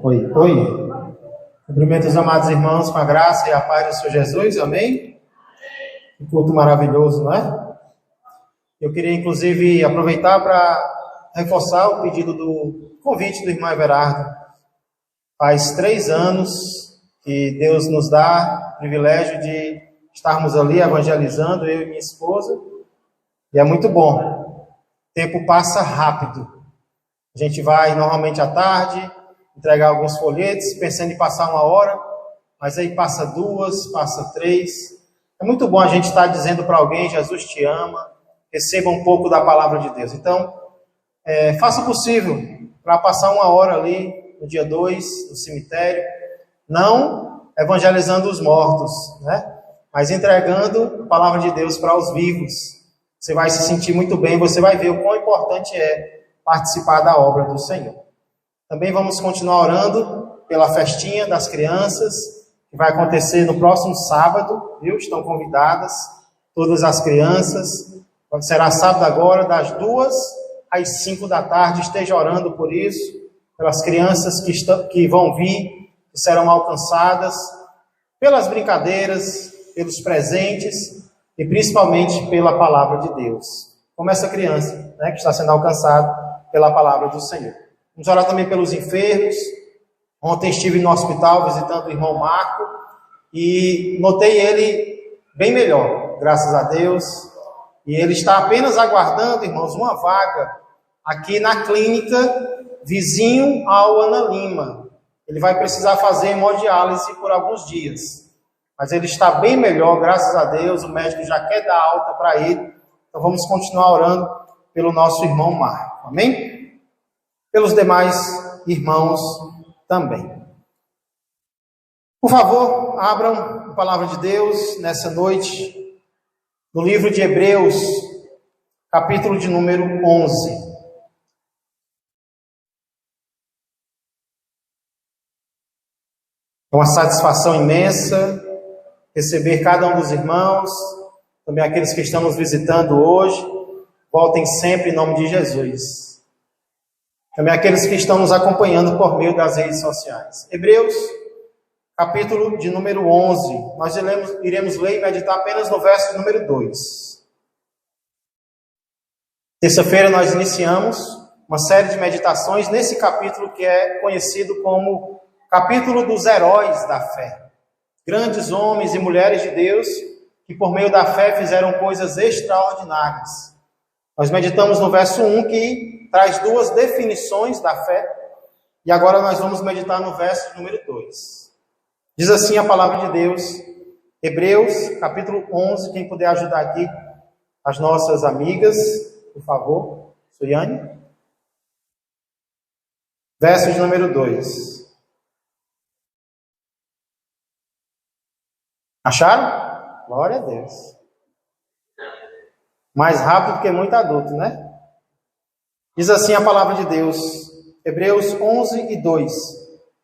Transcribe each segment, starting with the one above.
Oi, oi. Cumprimento os amados irmãos com a graça e a paz do Senhor Jesus, amém? Que culto maravilhoso, não é? Eu queria, inclusive, aproveitar para reforçar o pedido do convite do irmão Everardo. Faz 3 anos que Deus nos dá o privilégio de estarmos ali evangelizando, eu e minha esposa, e é muito bom. O tempo passa rápido. A gente vai normalmente à tarde, entregar alguns folhetos, pensando em passar 1 hora, mas aí passa 2, passa 3. É muito bom a gente estar dizendo para alguém, Jesus te ama, receba um pouco da palavra de Deus. Então, faça o possível para passar 1 hora ali no dia 2, no cemitério, não evangelizando os mortos, né? Mas entregando a palavra de Deus para os vivos. Você vai se sentir muito bem, você vai ver o quão importante é participar da obra do Senhor. Também vamos continuar orando pela festinha das crianças, que vai acontecer no próximo sábado, viu? Estão convidadas todas as crianças. Será sábado agora, das 2 às 5 da tarde. Esteja orando por isso, pelas crianças que vão vir, que serão alcançadas, pelas brincadeiras, pelos presentes e principalmente pela palavra de Deus. Como essa criança, né, que está sendo alcançada pela palavra do Senhor. Vamos orar também pelos enfermos. Ontem estive no hospital visitando o irmão Marco e notei ele bem melhor, graças a Deus. E ele está apenas aguardando, irmãos, uma vaga aqui na clínica vizinho ao Ana Lima. Ele vai precisar fazer hemodiálise por alguns dias. Mas ele está bem melhor, graças a Deus. O médico já quer dar alta para ele. Então vamos continuar orando pelo nosso irmão Marco. Amém? Pelos demais irmãos também. Por favor, abram a palavra de Deus nessa noite, no livro de Hebreus, capítulo de número 11. É uma satisfação imensa receber cada um dos irmãos, também aqueles que estão nos visitando hoje. Voltem sempre em nome de Jesus. Também aqueles que estão nos acompanhando por meio das redes sociais. Hebreus, capítulo de número 11. Nós iremos ler e meditar apenas no verso número 2. Terça-feira nós iniciamos uma série de meditações nesse capítulo que é conhecido como capítulo dos heróis da fé. Grandes homens e mulheres de Deus que por meio da fé fizeram coisas extraordinárias. Nós meditamos no verso 1 que traz 2 definições da fé. E agora nós vamos meditar no verso número 2. Diz assim a palavra de Deus, Hebreus, capítulo 11. Quem puder ajudar aqui, as nossas amigas, por favor. Suiane. Verso de número 2. Acharam? Glória a Deus. Mais rápido que muito adulto, né? Diz assim a palavra de Deus, Hebreus 11 e 2.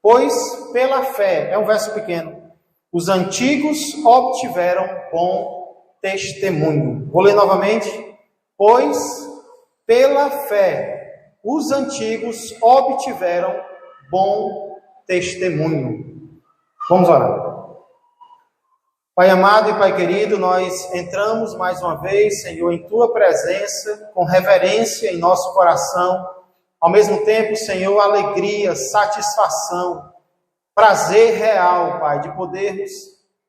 Pois pela fé, é um verso pequeno, os antigos obtiveram bom testemunho. Vou ler novamente. Pois pela fé, os antigos obtiveram bom testemunho. Vamos orar. Pai amado e Pai querido, nós entramos mais uma vez, Senhor, em Tua presença, com reverência em nosso coração, ao mesmo tempo, Senhor, alegria, satisfação, prazer real, Pai, de podermos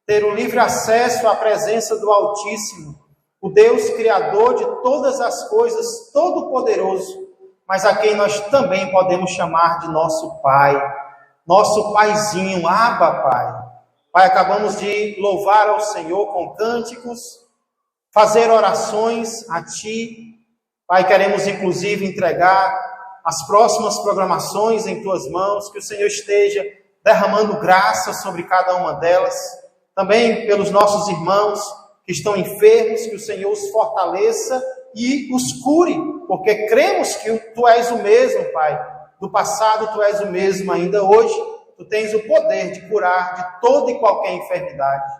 ter o livre acesso à presença do Altíssimo, o Deus Criador de todas as coisas, Todo-Poderoso, mas a quem nós também podemos chamar de nosso Pai, nosso Paizinho, Abba, Pai. Pai, acabamos de louvar ao Senhor com cânticos, fazer orações a Ti. Pai, queremos inclusive entregar as próximas programações em Tuas mãos, que o Senhor esteja derramando graça sobre cada uma delas. Também pelos nossos irmãos que estão enfermos, que o Senhor os fortaleça e os cure, porque cremos que Tu és o mesmo, Pai. Do passado Tu és o mesmo ainda hoje. Tu tens o poder de curar de toda e qualquer enfermidade.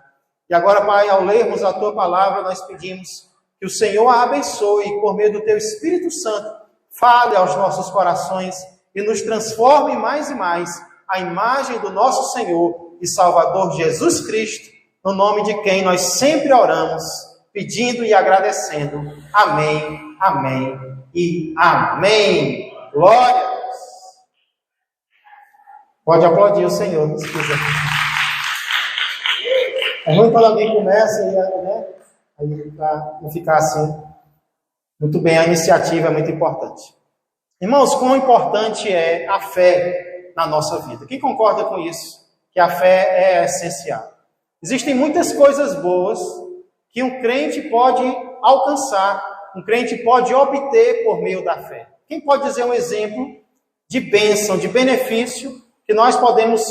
E agora, Pai, ao lermos a Tua palavra, nós pedimos que o Senhor a abençoe e, por meio do Teu Espírito Santo, fale aos nossos corações e nos transforme mais e mais à imagem do nosso Senhor e Salvador Jesus Cristo, no nome de quem nós sempre oramos, pedindo e agradecendo. Amém, amém e amém. Glória a Deus. Pode aplaudir o Senhor, se quiser. É ruim quando alguém começa aí para não ficar assim. Muito bem, a iniciativa é muito importante. Irmãos, quão importante é a fé na nossa vida? Quem concorda com isso? Que a fé é essencial. Existem muitas coisas boas que um crente pode alcançar, um crente pode obter por meio da fé. Quem pode dizer um exemplo de bênção, de benefício que nós podemos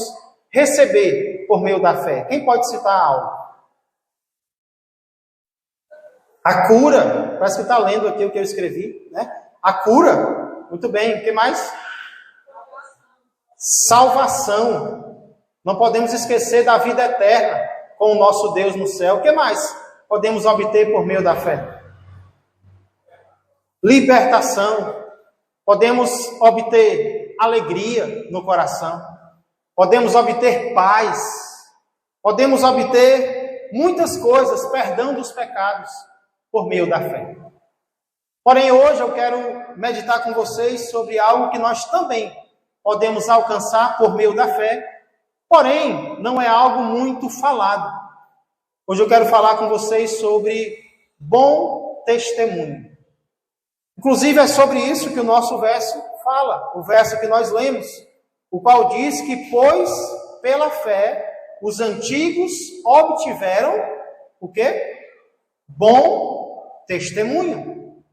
receber por meio da fé? Quem pode citar algo? A cura, parece que está lendo aqui o que eu escrevi, né? A cura, muito bem, o que mais? Salvação. Não podemos esquecer da vida eterna com o nosso Deus no céu. O que mais podemos obter por meio da fé? Libertação. Podemos obter alegria no coração. Podemos obter paz. Podemos obter muitas coisas, perdão dos pecados, por meio da fé. Porém, hoje eu quero meditar com vocês sobre algo que nós também podemos alcançar por meio da fé, porém, não é algo muito falado. Hoje eu quero falar com vocês sobre bom testemunho. Inclusive, é sobre isso que o nosso verso fala, o verso que nós lemos, o qual diz que, pois, pela fé, os antigos obtiveram o quê? Bom testemunho.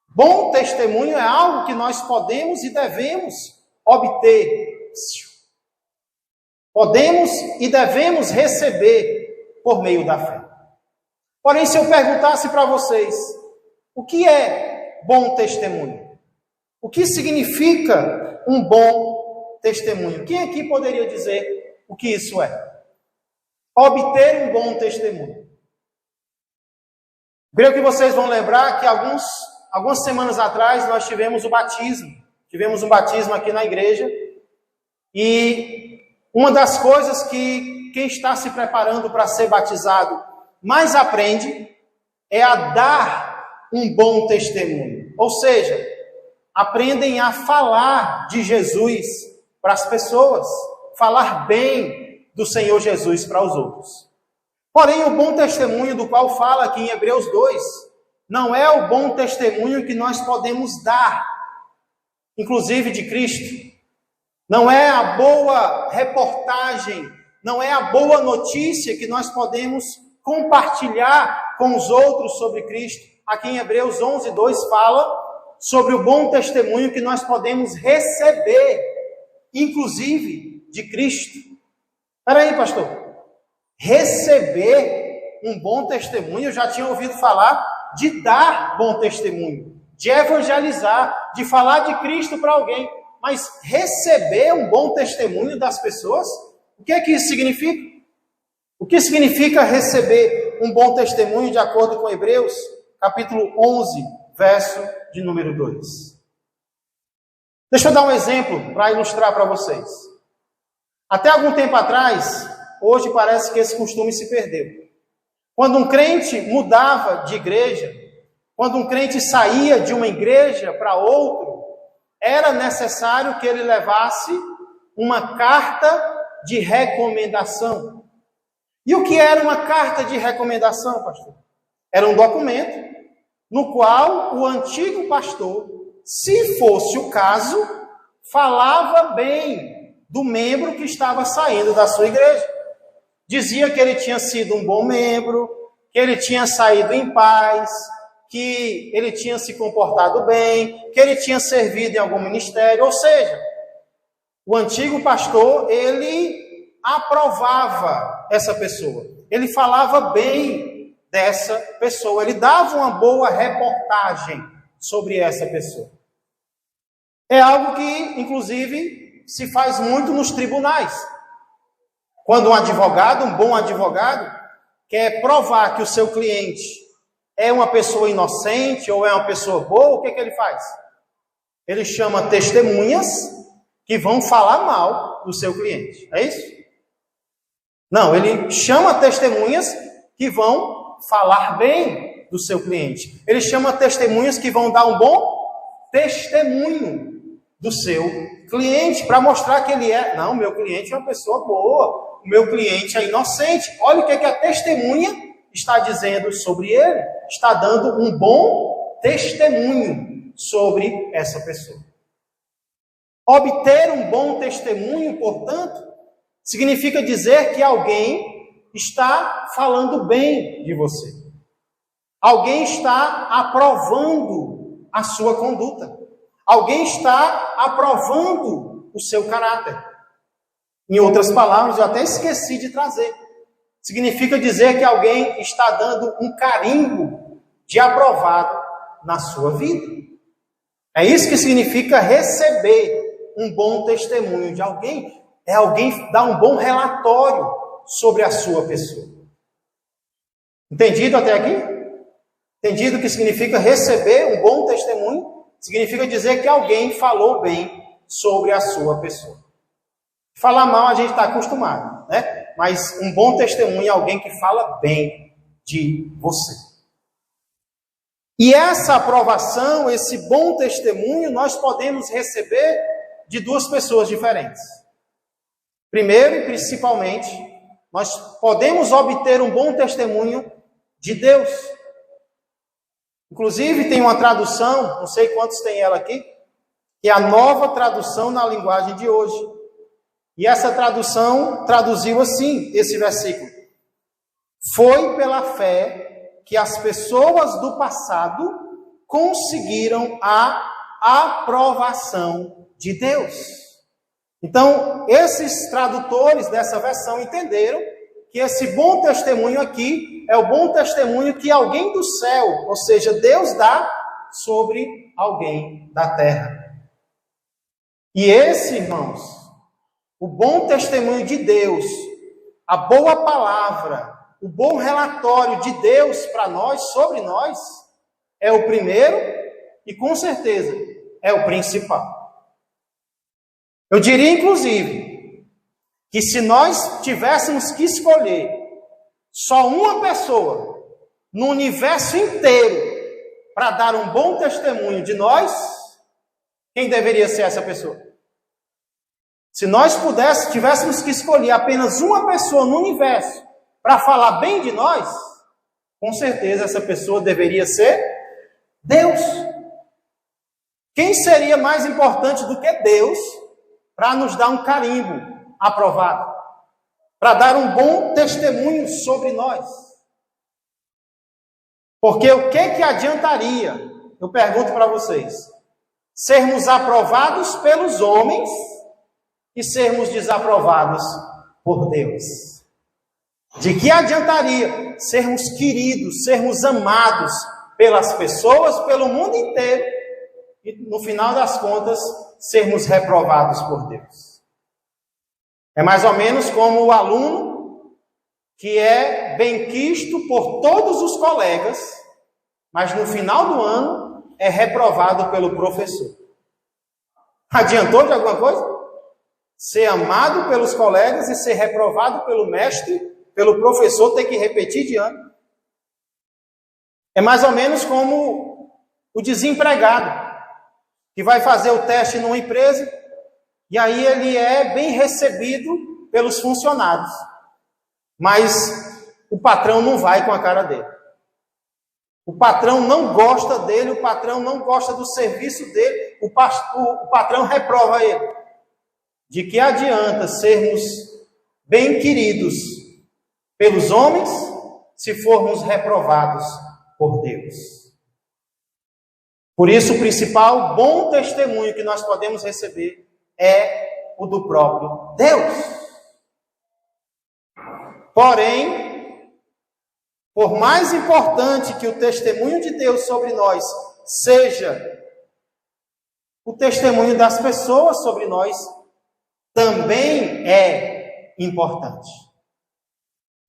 Bom testemunho é algo que nós podemos e devemos obter. Podemos e devemos receber por meio da fé. Porém, se eu perguntasse para vocês, o que é bom testemunho? O que significa um bom testemunho? Quem aqui poderia dizer o que isso é? Obter um bom testemunho. Creio que vocês vão lembrar que algumas semanas atrás nós tivemos o batismo. Tivemos um batismo aqui na igreja. E uma das coisas que quem está se preparando para ser batizado mais aprende é a dar um bom testemunho. Ou seja, aprendem a falar de Jesus para as pessoas. Falar bem do Senhor Jesus para os outros. Porém, o bom testemunho do qual fala aqui em Hebreus 2, não é o bom testemunho que nós podemos dar, inclusive de Cristo. Não é a boa reportagem, não é a boa notícia que nós podemos compartilhar com os outros sobre Cristo. Aqui em Hebreus 11, 2 fala sobre o bom testemunho que nós podemos receber, inclusive de Cristo. Espera aí, pastor. Receber um bom testemunho, eu já tinha ouvido falar de dar bom testemunho, de evangelizar, de falar de Cristo para alguém, mas receber um bom testemunho das pessoas, o que é que isso significa? O que significa receber um bom testemunho de acordo com Hebreus, capítulo 11, verso de número 2? Deixa eu dar um exemplo para ilustrar para vocês. Até algum tempo atrás, hoje parece que esse costume se perdeu. Quando um crente mudava de igreja, quando um crente saía de uma igreja para outra, era necessário que ele levasse uma carta de recomendação. E o que era uma carta de recomendação, pastor? Era um documento no qual o antigo pastor, se fosse o caso, falava bem do membro que estava saindo da sua igreja. Dizia que ele tinha sido um bom membro, que ele tinha saído em paz, que ele tinha se comportado bem, que ele tinha servido em algum ministério. Ou seja, o antigo pastor, ele aprovava essa pessoa. Ele falava bem dessa pessoa. Ele dava uma boa reportagem sobre essa pessoa. É algo que, inclusive, se faz muito nos tribunais. Quando um advogado, um bom advogado, quer provar que o seu cliente é uma pessoa inocente ou é uma pessoa boa, o que ele faz? Ele chama testemunhas que vão falar mal do seu cliente. É isso? Não, ele chama testemunhas que vão falar bem do seu cliente. Ele chama testemunhas que vão dar um bom testemunho do seu cliente, para mostrar que ele é... Não, meu cliente é uma pessoa boa, o meu cliente é inocente. Olha o que a testemunha está dizendo sobre ele. Está dando um bom testemunho sobre essa pessoa. Obter um bom testemunho, portanto, significa dizer que alguém está falando bem de você. Alguém está aprovando a sua conduta. Alguém está aprovando o seu caráter. Em outras palavras, eu até esqueci de trazer. Significa dizer que alguém está dando um carimbo de aprovado na sua vida. É isso que significa receber um bom testemunho de alguém. É alguém dar um bom relatório sobre a sua pessoa. Entendido até aqui? Entendido o que significa receber um bom testemunho? Significa dizer que alguém falou bem sobre a sua pessoa. Falar mal a gente está acostumado, né? Mas um bom testemunho é alguém que fala bem de você. E essa aprovação, esse bom testemunho, nós podemos receber de duas pessoas diferentes. Primeiro e principalmente, nós podemos obter um bom testemunho de Deus. Inclusive, tem uma tradução, não sei quantos tem ela aqui, que é a Nova Tradução na linguagem de hoje. E essa tradução traduziu assim, esse versículo. Foi pela fé que as pessoas do passado conseguiram a aprovação de Deus. Então, esses tradutores dessa versão entenderam que esse bom testemunho aqui é o bom testemunho que alguém do céu, ou seja, Deus dá sobre alguém da terra. E esse, irmãos, o bom testemunho de Deus, a boa palavra, o bom relatório de Deus para nós, sobre nós, é o primeiro e, com certeza, é o principal. Eu diria, inclusive, que se nós tivéssemos que escolher só uma pessoa no universo inteiro para dar um bom testemunho de nós, quem deveria ser essa pessoa? Se nós tivéssemos que escolher apenas uma pessoa no universo para falar bem de nós, com certeza essa pessoa deveria ser Deus. Quem seria mais importante do que Deus para nos dar um carimbo aprovado, para dar um bom testemunho sobre nós? Porque o que adiantaria, eu pergunto para vocês, sermos aprovados pelos homens e sermos desaprovados por Deus? De que adiantaria sermos queridos, sermos amados pelas pessoas, pelo mundo inteiro, e no final das contas, sermos reprovados por Deus? É mais ou menos como o aluno que é benquisto por todos os colegas, mas no final do ano é reprovado pelo professor. Adiantou de alguma coisa? Ser amado pelos colegas e ser reprovado pelo mestre, pelo professor, ter que repetir de ano. É mais ou menos como o desempregado, que vai fazer o teste numa empresa, e aí ele é bem recebido pelos funcionários. Mas o patrão não vai com a cara dele. O patrão não gosta dele, o patrão não gosta do serviço dele, o patrão reprova ele. De que adianta sermos bem queridos pelos homens se formos reprovados por Deus? Por isso, o principal bom testemunho que nós podemos receber é o do próprio Deus. Porém, por mais importante que o testemunho de Deus sobre nós seja, o testemunho das pessoas sobre nós também é importante.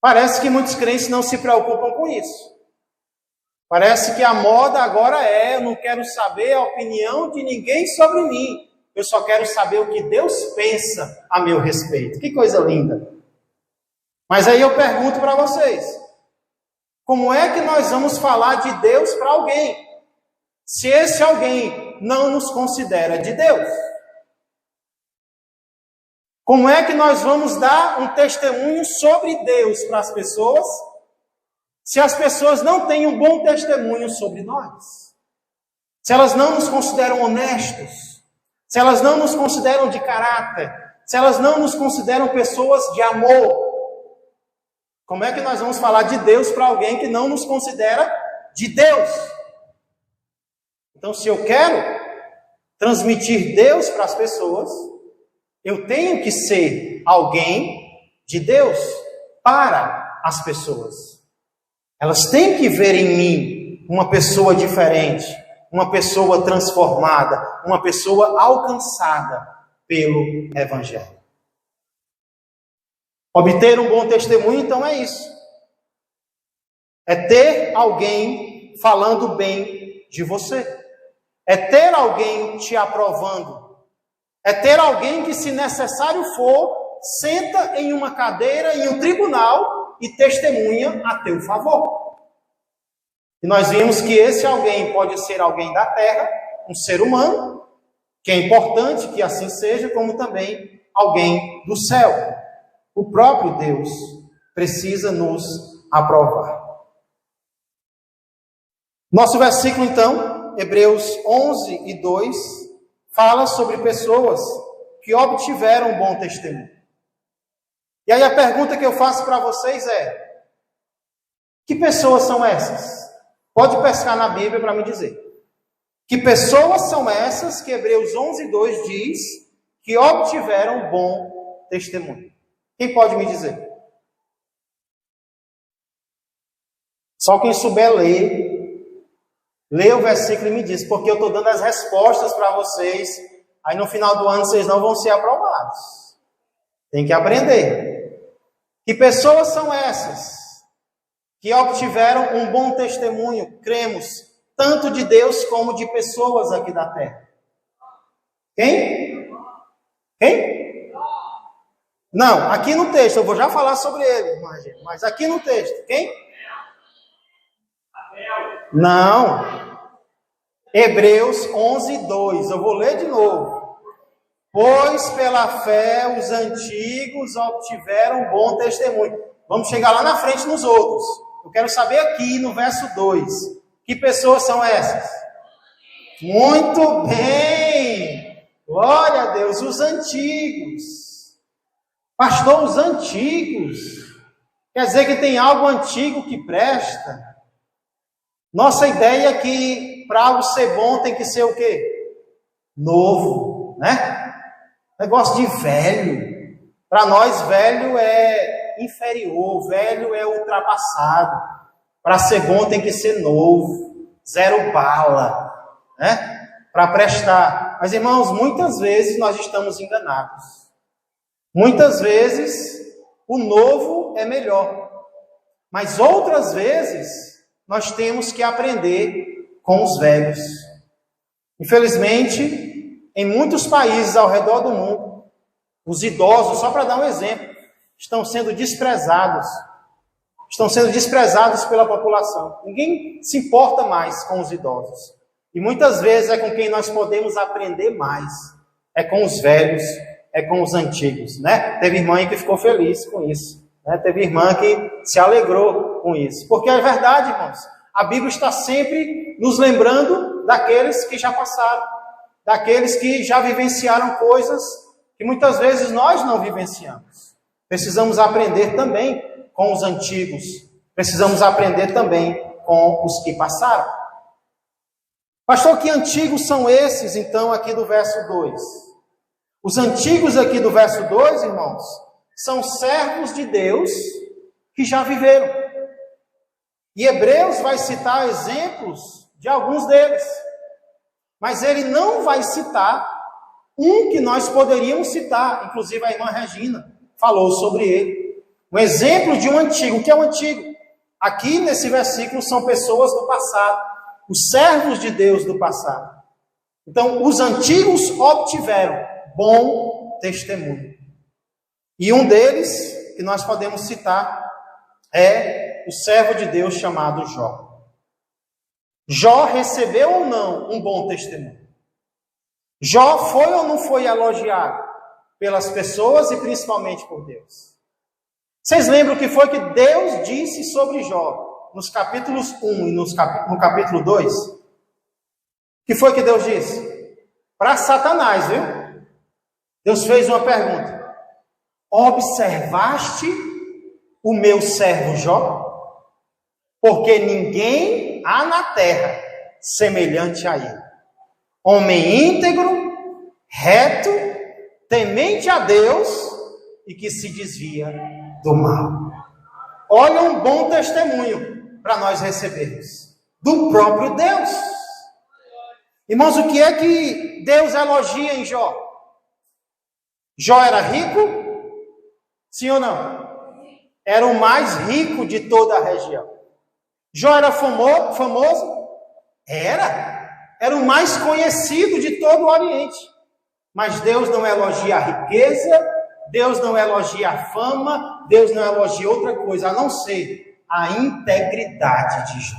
Parece que muitos crentes não se preocupam com isso. Parece que a moda agora eu não quero saber a opinião de ninguém sobre mim. eu só quero saber o que Deus pensa a meu respeito. Que coisa linda. Mas aí eu pergunto para vocês, como é que nós vamos falar de Deus para alguém, se esse alguém não nos considera de Deus? Como é que nós vamos dar um testemunho sobre Deus para as pessoas, se as pessoas não têm um bom testemunho sobre nós? Se elas não nos consideram honestos, se elas não nos consideram de caráter, se elas não nos consideram pessoas de amor, como é que nós vamos falar de Deus para alguém que não nos considera de Deus? Então, se eu quero transmitir Deus para as pessoas, eu tenho que ser alguém de Deus para as pessoas. Elas têm que ver em mim uma pessoa diferente, uma pessoa transformada, uma pessoa alcançada pelo Evangelho. Obter um bom testemunho, então, é isso. É ter alguém falando bem de você. É ter alguém te aprovando. É ter alguém que, se necessário for, senta em uma cadeira, em um tribunal e testemunha a teu favor. E nós vimos que esse alguém pode ser alguém da terra, um ser humano, que é importante que assim seja, como também alguém do céu. O próprio Deus precisa nos aprovar. Nosso versículo, então, Hebreus 11:2, fala sobre pessoas que obtiveram um bom testemunho. E aí a pergunta que eu faço para vocês é: que pessoas são essas? Pode pescar na Bíblia para me dizer. Que pessoas são essas que Hebreus 11:2 diz que obtiveram um bom testemunho? Quem pode me dizer? Só quem souber ler, lê o versículo e me diz, porque eu estou dando as respostas para vocês, aí no final do ano vocês não vão ser aprovados. Tem que aprender. Que pessoas são essas que obtiveram um bom testemunho, cremos, tanto de Deus como de pessoas aqui da terra? Quem? Quem? Não, aqui no texto, eu vou já falar sobre ele, mas aqui no texto, quem? Não. Hebreus 11:2, eu vou ler de novo. Pois pela fé os antigos obtiveram bom testemunho. Vamos chegar lá na frente nos outros. Eu quero saber aqui no verso 2, que pessoas são essas? Muito bem! Glória a Deus, os antigos. Pastor, os antigos, quer dizer que tem algo antigo que presta? Nossa ideia é que para algo ser bom tem que ser o quê? Novo, né? Negócio de velho. Para nós, velho é inferior, velho é ultrapassado. Para ser bom tem que ser novo, zero bala, né? Para prestar. Mas, irmãos, muitas vezes nós estamos enganados. Muitas vezes o novo é melhor, mas outras vezes nós temos que aprender com os velhos. Infelizmente, em muitos países ao redor do mundo, os idosos, só para dar um exemplo, estão sendo desprezados pela população. Ninguém se importa mais com os idosos. E muitas vezes é com quem nós podemos aprender mais, é com os velhos, é com os antigos, né? Teve irmã aí que ficou feliz com isso, né? Teve irmã que se alegrou com isso. Porque é verdade, irmãos, a Bíblia está sempre nos lembrando daqueles que já passaram, daqueles que já vivenciaram coisas que muitas vezes nós não vivenciamos. Precisamos aprender também com os antigos, precisamos aprender também com os que passaram. Pastor, que antigos são esses, então, aqui do verso 2? Os antigos aqui do verso 2, irmãos, são servos de Deus que já viveram. E Hebreus vai citar exemplos de alguns deles. Mas ele não vai citar um que nós poderíamos citar. Inclusive a irmã Regina falou sobre ele. Um exemplo de um antigo. O que é um antigo? Aqui nesse versículo são pessoas do passado. Os servos de Deus do passado. Então, os antigos obtiveram bom testemunho. E um deles, que nós podemos citar, é o servo de Deus chamado Jó. Jó recebeu ou não um bom testemunho? Jó foi ou não foi elogiado pelas pessoas e principalmente por Deus? Vocês lembram o que foi que Deus disse sobre Jó nos capítulos 1 e no capítulo 2? O que foi que Deus disse? Para Satanás, viu? Deus fez uma pergunta. Observaste o meu servo Jó? Porque ninguém há na terra semelhante a ele. Homem íntegro, reto, temente a Deus e que se desvia do mal. Olha um bom testemunho para nós recebermos do próprio Deus. Irmãos, o que é que Deus elogia em Jó? Jó era rico? Sim ou não? Era o mais rico de toda a região. Jó era famoso? Era o mais conhecido de todo o Oriente. Mas Deus não elogia a riqueza, Deus não elogia a fama, Deus não elogia outra coisa, a não ser a integridade de Jó.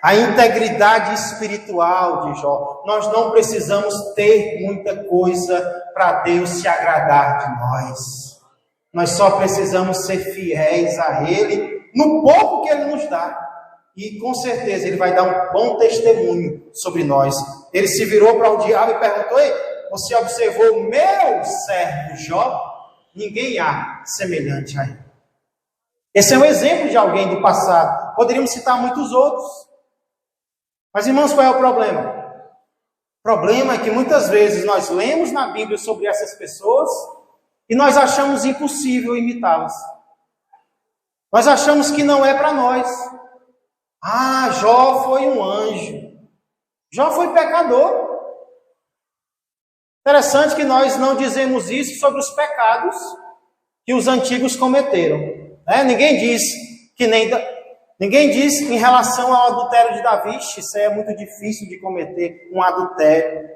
A integridade espiritual de Jó. Nós não precisamos ter muita coisa para Deus se agradar de nós. Nós só precisamos ser fiéis a Ele no pouco que Ele nos dá. E com certeza Ele vai dar um bom testemunho sobre nós. Ele se virou para o diabo e perguntou: ei, você observou o meu servo Jó? Ninguém há semelhante a ele. Esse é um exemplo de alguém do passado. Poderíamos citar muitos outros. Mas, irmãos, qual é o problema? O problema é que muitas vezes nós lemos na Bíblia sobre essas pessoas e nós achamos impossível imitá-las. Nós achamos que não é para nós. Ah, Jó foi um anjo. Jó foi pecador. Interessante que nós não dizemos isso sobre os pecados que os antigos cometeram. Ninguém diz em relação ao adultério de Davi. Isso é muito difícil de cometer, um adultério,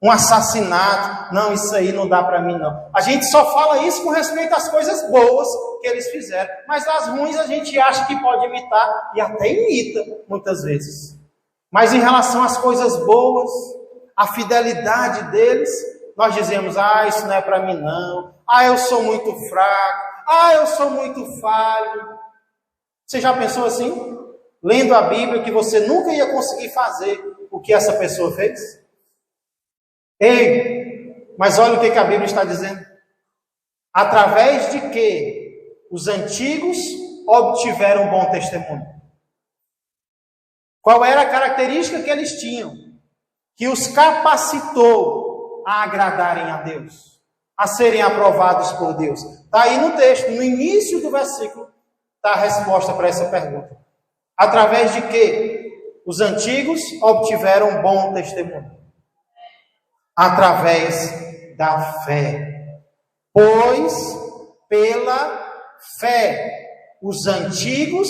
um assassinato. Não, isso aí não dá para mim não. A gente só fala isso com respeito às coisas boas que eles fizeram. Mas as ruins a gente acha que pode imitar e até imita muitas vezes. Mas em relação às coisas boas, a fidelidade deles, nós dizemos: ah, isso não é para mim não. Ah, eu sou muito fraco. Ah, eu sou muito falho. Você já pensou assim? Lendo a Bíblia, que você nunca ia conseguir fazer o que essa pessoa fez? Ei, mas olha o que a Bíblia está dizendo. Através de que os antigos obtiveram bom testemunho. Qual era a característica que eles tinham? Que os capacitou a agradarem a Deus, a serem aprovados por Deus. Está aí no texto, no início do versículo, está a resposta para essa pergunta. Através de que os antigos obtiveram bom testemunho? Através da fé. Pois pela fé os antigos,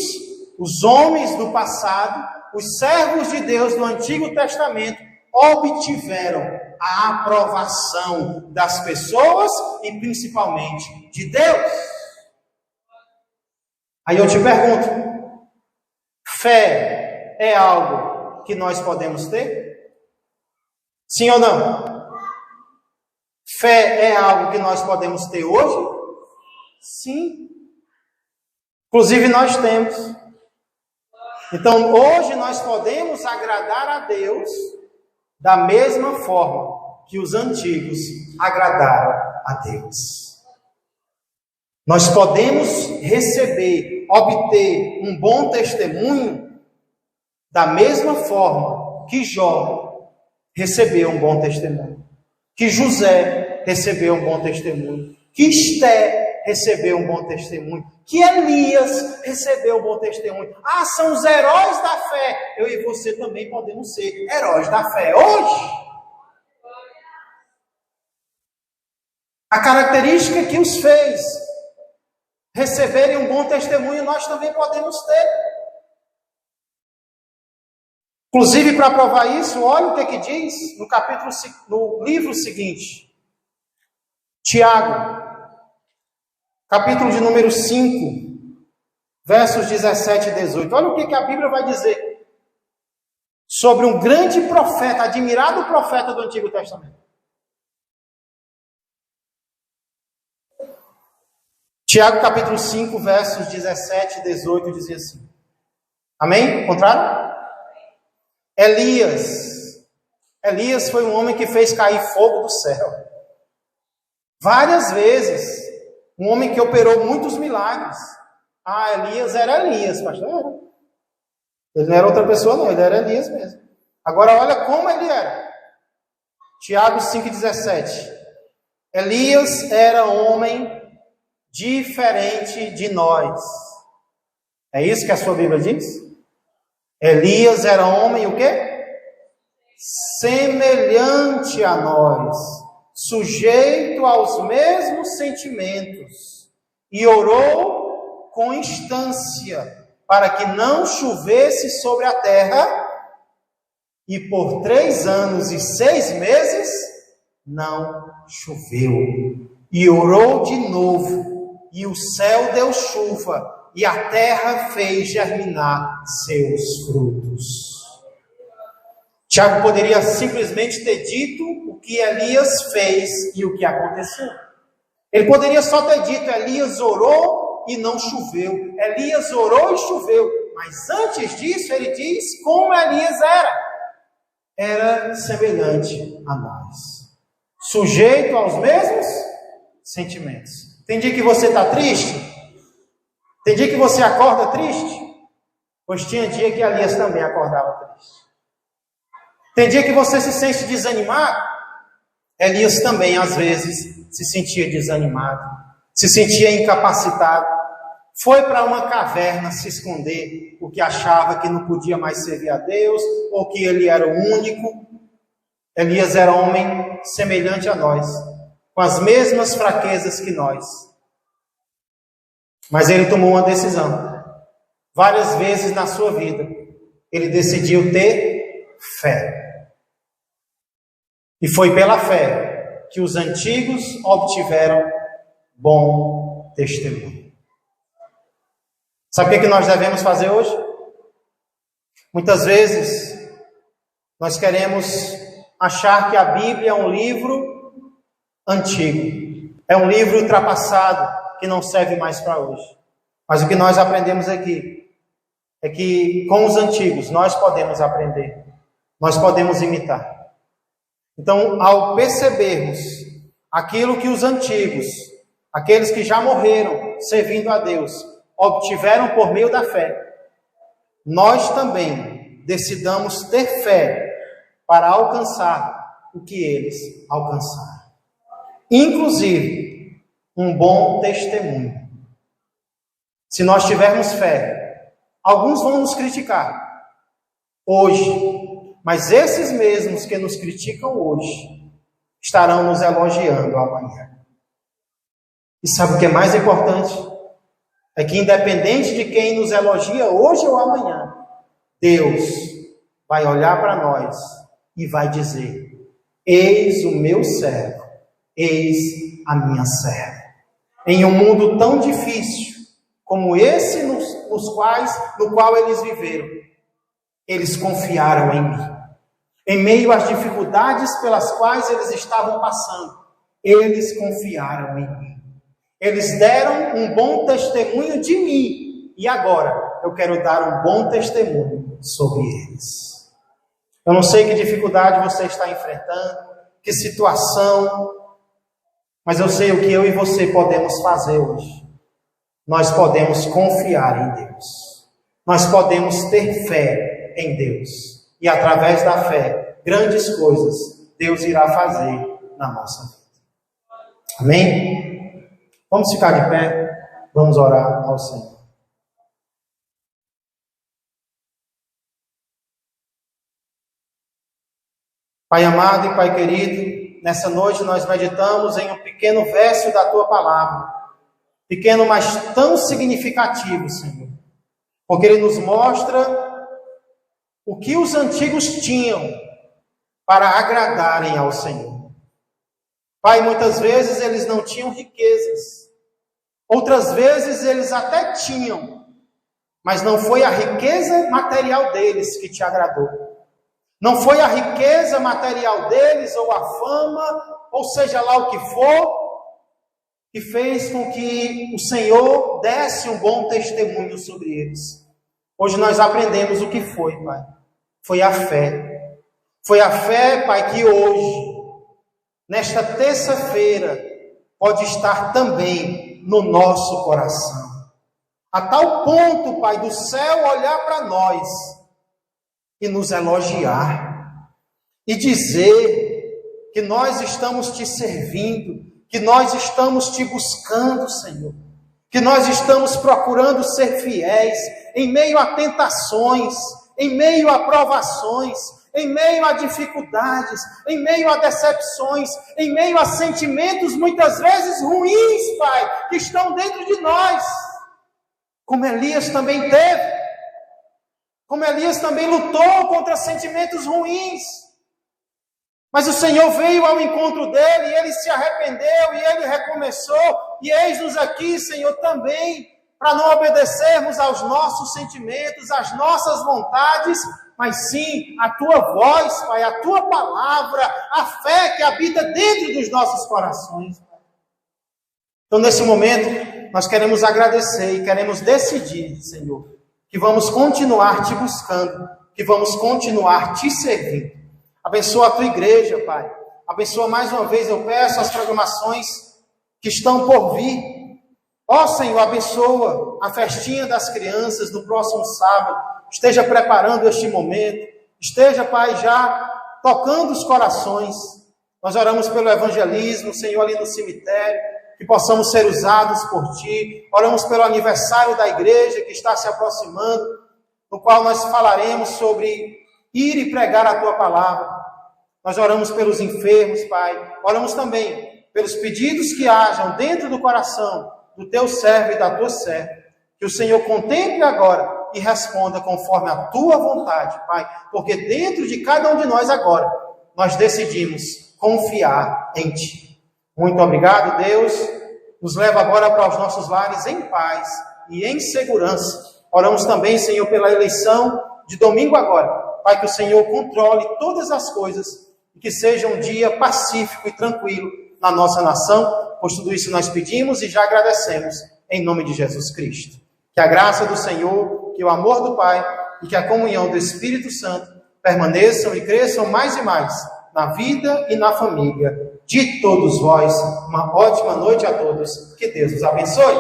os homens do passado, os servos de Deus do Antigo Testamento obtiveram a aprovação das pessoas e principalmente de Deus. Aí eu te pergunto: fé é algo que nós podemos ter? Sim ou não? Fé é algo que nós podemos ter hoje? Sim. Inclusive nós temos. Então hoje nós podemos agradar a Deus da mesma forma que os antigos agradaram a Deus. Nós podemos receber, obter um bom testemunho da mesma forma que Jó recebeu um bom testemunho, que José recebeu um bom testemunho, que Esté recebeu um bom testemunho, que Elias recebeu um bom testemunho. Ah, são os heróis da fé. Eu e você também podemos ser heróis da fé hoje. A característica que os fez receberem um bom testemunho, nós também podemos ter. Inclusive, para provar isso, olha o que diz no livro seguinte. Tiago, capítulo de número 5, versos 17 e 18. Olha o que a Bíblia vai dizer sobre um grande profeta, admirado profeta do Antigo Testamento. Tiago, capítulo 5, versos 17 e 18, dizia assim. Amém? Contrário? Elias foi um homem que fez cair fogo do céu. Várias vezes. Um homem que operou muitos milagres. Elias era Elias, pastor. Era. Ele não era outra pessoa, não. Ele era Elias mesmo. Agora, olha como ele era. Tiago 5,17. Elias era homem diferente de nós. É isso que a sua Bíblia diz? Elias era homem o quê? Semelhante a nós, sujeito aos mesmos sentimentos, e orou com instância para que não chovesse sobre a terra, e por 3 anos e 6 meses não choveu. E orou de novo, e o céu deu chuva, e a terra fez germinar seus frutos. Tiago poderia simplesmente ter dito o que Elias fez e o que aconteceu. Ele poderia só ter dito: Elias orou e não choveu. Elias orou e choveu. Mas antes disso, ele diz como Elias era. Era semelhante a nós, sujeito aos mesmos sentimentos. Tem dia que você está triste? Tem dia que você acorda triste? Pois tinha dia que Elias também acordava triste. Tem dia que você se sente desanimado? Elias também, às vezes, se sentia desanimado, se sentia incapacitado. Foi para uma caverna se esconder, porque achava que não podia mais servir a Deus, ou que ele era o único. Elias era homem semelhante a nós, com as mesmas fraquezas que nós. Mas ele tomou uma decisão. Várias vezes na sua vida, ele decidiu ter fé. E foi pela fé que os antigos obtiveram bom testemunho. Sabe o que nós devemos fazer hoje? Muitas vezes, nós queremos achar que a Bíblia é um livro antigo. É um livro ultrapassado, que não serve mais para hoje. Mas o que nós aprendemos aqui é que com os antigos nós podemos aprender, nós podemos imitar. Então, ao percebermos aquilo que os antigos, aqueles que já morreram servindo a Deus, obtiveram por meio da fé, nós também decidamos ter fé para alcançar o que eles alcançaram. Inclusive, um bom testemunho. Se nós tivermos fé, alguns vão nos criticar hoje, mas esses mesmos que nos criticam hoje estarão nos elogiando amanhã. E sabe o que é mais importante? É que independente de quem nos elogia hoje ou amanhã, Deus vai olhar para nós e vai dizer: eis o meu servo, eis a minha serva. Em um mundo tão difícil como esse no qual eles viveram, eles confiaram em mim. Em meio às dificuldades pelas quais eles estavam passando, eles confiaram em mim. Eles deram um bom testemunho de mim. E agora eu quero dar um bom testemunho sobre eles. Eu não sei que dificuldade você está enfrentando, que situação, mas eu sei o que eu e você podemos fazer hoje. Nós podemos confiar em Deus. Nós podemos ter fé em Deus. E através da fé, grandes coisas Deus irá fazer na nossa vida. Amém? Vamos ficar de pé, vamos orar ao Senhor. Pai amado e Pai querido, nessa noite nós meditamos em um pequeno verso da Tua Palavra. Pequeno, mas tão significativo, Senhor. Porque ele nos mostra o que os antigos tinham para agradarem ao Senhor. Pai, muitas vezes eles não tinham riquezas. Outras vezes eles até tinham, mas não foi a riqueza material deles que te agradou. Não foi a riqueza material deles, ou a fama, ou seja lá o que for, que fez com que o Senhor desse um bom testemunho sobre eles. Hoje nós aprendemos o que foi, Pai. Foi a fé. Foi a fé, Pai, que hoje, nesta terça-feira, pode estar também no nosso coração. A tal ponto, Pai, do céu olhar para nós e nos elogiar. E dizer que nós estamos te servindo, que nós estamos te buscando, Senhor. Que nós estamos procurando ser fiéis em meio a tentações, em meio a provações, em meio a dificuldades, em meio a decepções, em meio a sentimentos muitas vezes ruins, Pai, que estão dentro de nós. Como Elias também teve. Como Elias também lutou contra sentimentos ruins. Mas o Senhor veio ao encontro dele, e ele se arrependeu, e ele recomeçou. E eis-nos aqui, Senhor, também, para não obedecermos aos nossos sentimentos, às nossas vontades, mas sim a tua voz, Pai, a tua palavra, a fé que habita dentro dos nossos corações. Então, nesse momento, nós queremos agradecer e queremos decidir, Senhor, que vamos continuar te buscando, que vamos continuar te servindo. Abençoa a tua igreja, Pai. Abençoa mais uma vez, eu peço, as programações que estão por vir. Ó Senhor, abençoa a festinha das crianças no próximo sábado. Esteja preparando este momento. Esteja, Pai, já tocando os corações. Nós oramos pelo evangelismo, Senhor, ali no cemitério, que possamos ser usados por Ti. Oramos pelo aniversário da igreja que está se aproximando, no qual nós falaremos sobre ir e pregar a Tua palavra. Nós oramos pelos enfermos, Pai. Oramos também pelos pedidos que hajam dentro do coração do Teu servo e da Tua serva. Que o Senhor contemple agora e responda conforme a Tua vontade, Pai. Porque dentro de cada um de nós agora, nós decidimos confiar em Ti. Muito obrigado, Deus. Nos leva agora para os nossos lares em paz e em segurança. Oramos também, Senhor, pela eleição de domingo agora. Pai, que o Senhor controle todas as coisas e que seja um dia pacífico e tranquilo na nossa nação. Por tudo isso nós pedimos e já agradecemos em nome de Jesus Cristo. Que a graça do Senhor, que o amor do Pai e que a comunhão do Espírito Santo permaneçam e cresçam mais e mais na vida e na família de todos vós. Uma ótima noite a todos. Que Deus os abençoe.